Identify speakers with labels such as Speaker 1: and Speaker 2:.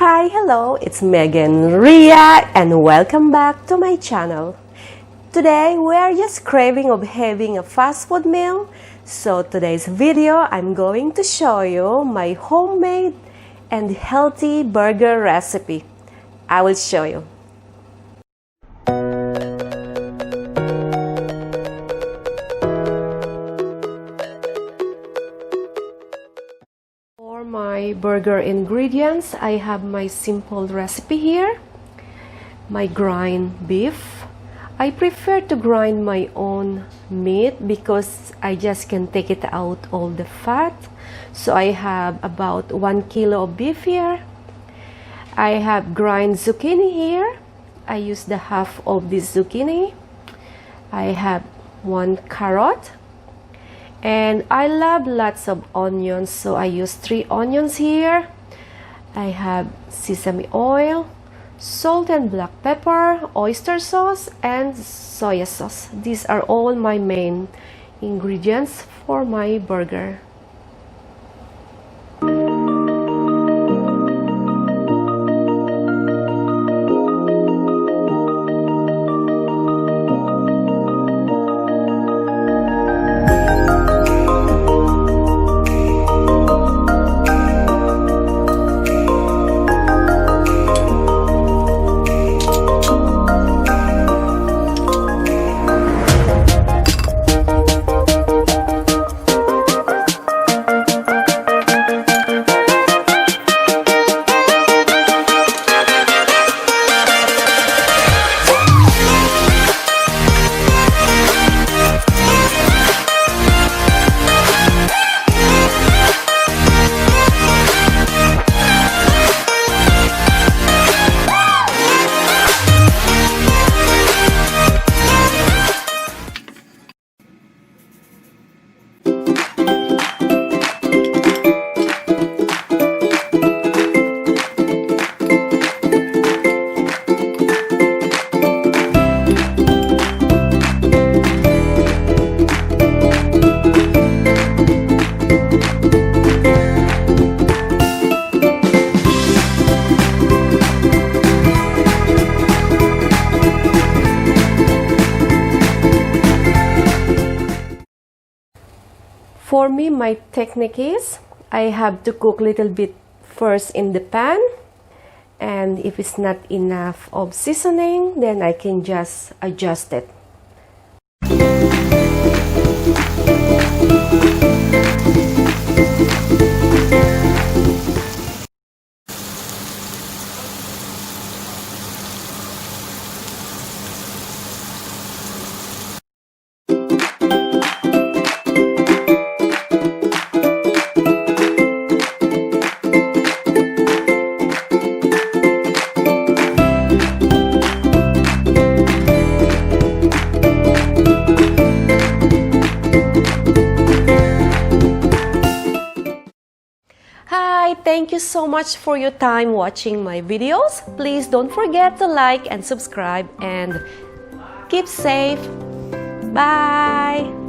Speaker 1: Hi, hello, it's Megan Ria and welcome back to my channel. Today we are just craving of having a fast food meal. So today's video I'm going to show you my homemade and healthy burger recipe. I will show you. For my burger ingredients, I have my simple recipe here. My grind beef. I prefer to grind my own meat because I just can take it out all the fat. So I have about 1 kilo of beef here. I have grind zucchini here. I use the half of this zucchini. I have 1 carrot. And I love lots of onions, so I use 3 onions here. I have sesame oil, salt and black pepper, oyster sauce, and soy sauce. These are all my main ingredients for my burger. For me, my technique is I have to cook a little bit first in the pan, and if it's not enough of seasoning, then I can just adjust it. Thank you so much for your time watching my videos. Please don't forget to like and subscribe and keep safe. Bye!